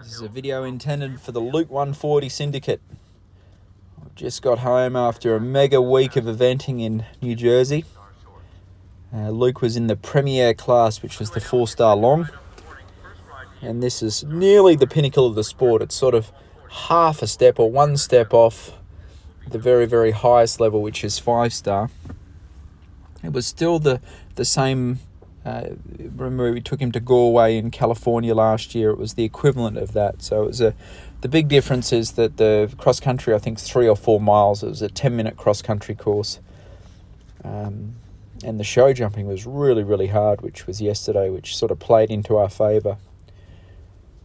This is a video intended for the Luke 140 Syndicate. I've just got home after a mega week of eventing in New Jersey. Luke was in the Premier class, which was the 4-star long. And this is nearly the pinnacle of the sport. It's sort of half a step or one step off the very, very highest level, which is 5-star. It was still the same. Remember, we took him to Galway in California last year. It was the equivalent of that. So it was the big difference is that the cross country, I think, is 3 or 4 miles. It was a 10-minute cross country course. And the show jumping was really, really hard, which was yesterday, which sort of played into our favour.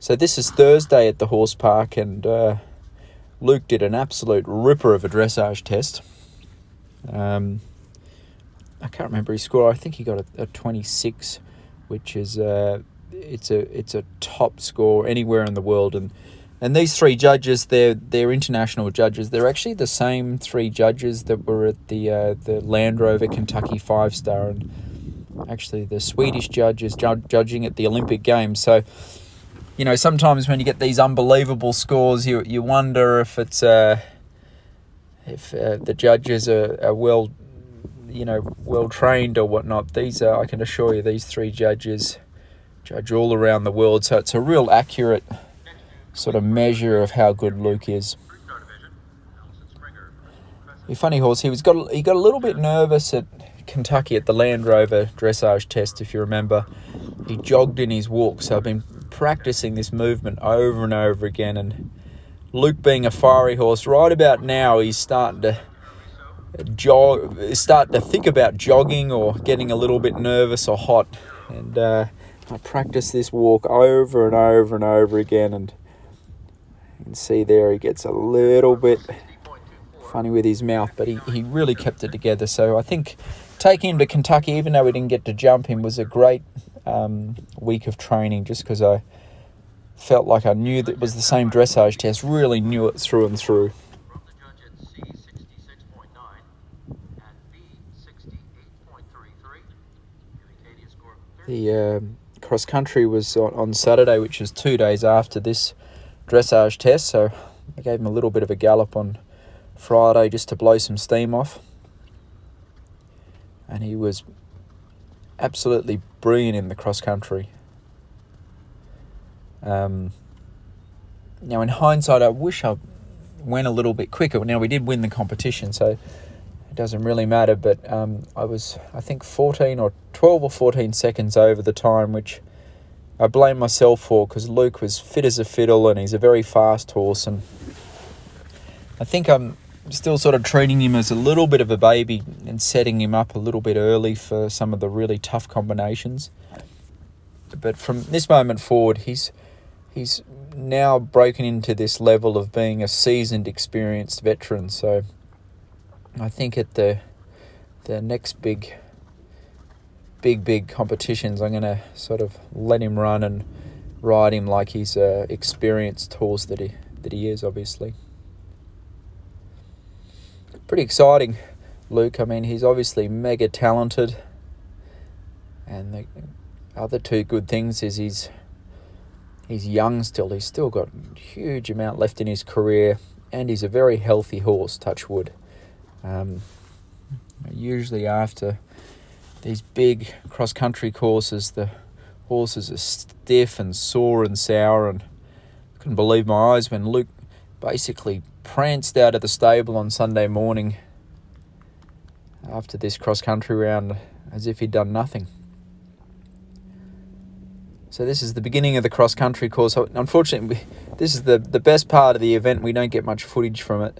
So this is Thursday at the horse park, and Luke did an absolute ripper of a dressage test. I can't remember his score. I think he got a 26, which is it's a top score anywhere in the world. And these 3 judges, they're international judges. They're actually the same 3 judges that were at the Land Rover Kentucky 5-star, and actually the Swedish judge is judging at the Olympic Games. So, you know, sometimes when you get these unbelievable scores, you wonder if it's the judges are well trained or whatnot. These are, I can assure you, these 3 judges judge all around the world, so it's a real accurate sort of measure of how good Luke is. A funny horse. He got a little bit nervous at Kentucky at the Land Rover dressage test, if you remember. He jogged in his walk, so I've been practicing this movement over and over again. And Luke, being a fiery horse, right about now he's starting to think about jogging or getting a little bit nervous or hot. And I practice this walk over and over and over again, and you can see there he gets a little bit funny with his mouth, but he really kept it together. So I think taking him to Kentucky, even though we didn't get to jump him, was a great week of training, just because I felt like I knew that it was the same dressage test, really knew it through and through. The cross country was on Saturday, which is 2 days after this dressage test, so I gave him a little bit of a gallop on Friday just to blow some steam off, and he was absolutely brilliant in the cross country. Now in hindsight, I wish I went a little bit quicker. Now we did win the competition, so it doesn't really matter, but I was, I think, 12 or 14 seconds over the time, which I blame myself for, because Luke was fit as a fiddle and he's a very fast horse, and I think I'm still sort of treating him as a little bit of a baby and setting him up a little bit early for some of the really tough combinations. But from this moment forward, he's now broken into this level of being a seasoned, experienced veteran. So I think at the next big competitions, I'm going to sort of let him run and ride him like he's a experienced horse that he is, obviously. Pretty exciting, Luke. I mean, he's obviously mega talented, and the other 2 good things is he's young still. He's still got a huge amount left in his career, and he's a very healthy horse, touch wood. Usually after these big cross-country courses, the horses are stiff and sore and sour, and I couldn't believe my eyes when Luke basically pranced out of the stable on Sunday morning after this cross-country round as if he'd done nothing. So this is the beginning of the cross-country course. Unfortunately, this is the best part of the event. We don't get much footage from it.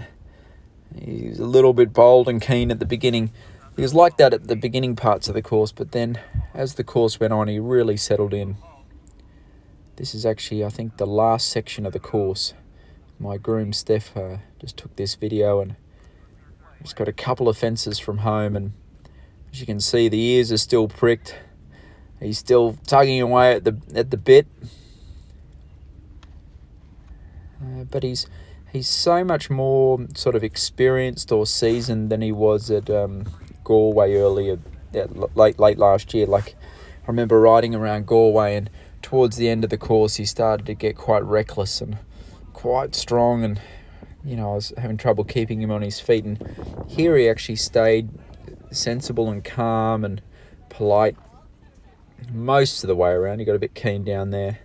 He's a little bit bold and keen at the beginning. He was like that at the beginning parts of the course, but then as the course went on, he really settled in. This is actually, I think, the last section of the course. My groom, Steph, just took this video, and he's got a couple of fences from home, and as you can see, the ears are still pricked. He's still tugging away at the bit. But he's so much more sort of experienced or seasoned than he was at Galway late last year. Like, I remember riding around Galway and towards the end of the course, he started to get quite reckless and quite strong, and I was having trouble keeping him on his feet. And here he actually stayed sensible and calm and polite most of the way around. He got a bit keen down there,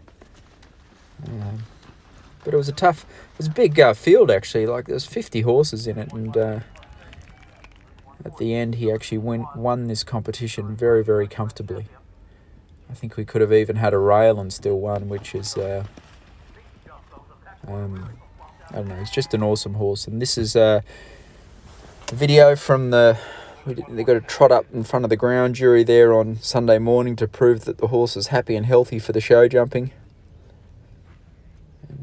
but it was a big field actually. Like, there's 50 horses in it, and at the end he actually won this competition very, very comfortably. I think we could have even had a rail and still won, which is I don't know, he's just an awesome horse. And this is a video from they got to trot up in front of the ground jury there on Sunday morning to prove that the horse is happy and healthy for the show jumping.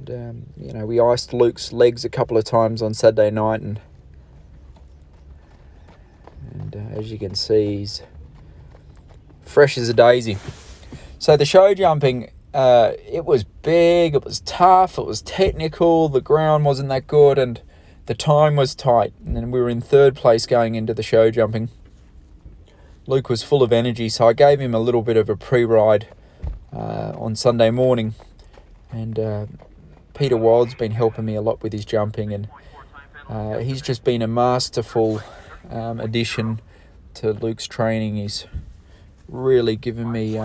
And we iced Luke's legs a couple of times on Saturday night, and as you can see, he's fresh as a daisy. So the show jumping, it was big, it was tough, it was technical, the ground wasn't that good, and the time was tight. And then we were in third place going into the show jumping. Luke was full of energy, so I gave him a little bit of a pre-ride on Sunday morning. And Peter Wild's been helping me a lot with his jumping, and he's just been a masterful addition to Luke's training. He's really given me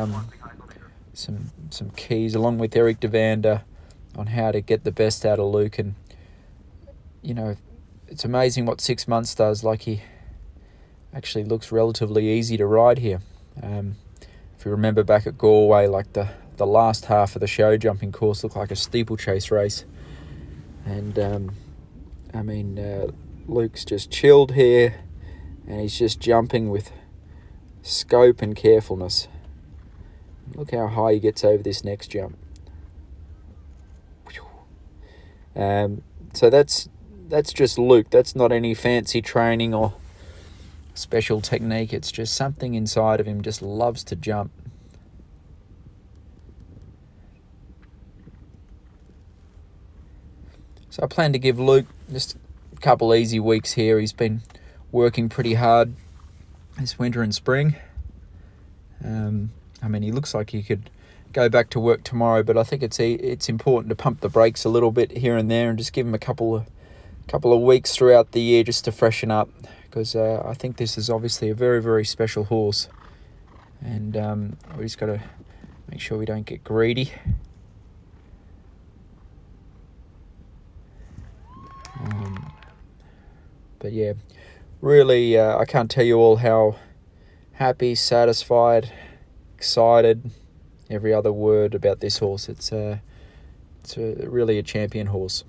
some keys, along with Eric Devander, on how to get the best out of Luke. And it's amazing what 6 months does. Like, he actually looks relatively easy to ride here. If you remember back at Galway, like the last half of the show jumping course looked like a steeplechase race. And Luke's just chilled here, and he's just jumping with scope and carefulness. Look how high he gets over this next jump. So that's just Luke. That's not any fancy training or special technique. It's just something inside of him, just loves to jump. So I plan to give Luke just a couple easy weeks here. He's been working pretty hard this winter and spring. He looks like he could go back to work tomorrow, but I think it's important to pump the brakes a little bit here and there and just give him a couple of weeks throughout the year just to freshen up, because I think this is obviously a very, very special horse, and we just got to make sure we don't get greedy. But yeah, really, I can't tell you all how happy, satisfied, excited, every other word about this horse. It's really a champion horse.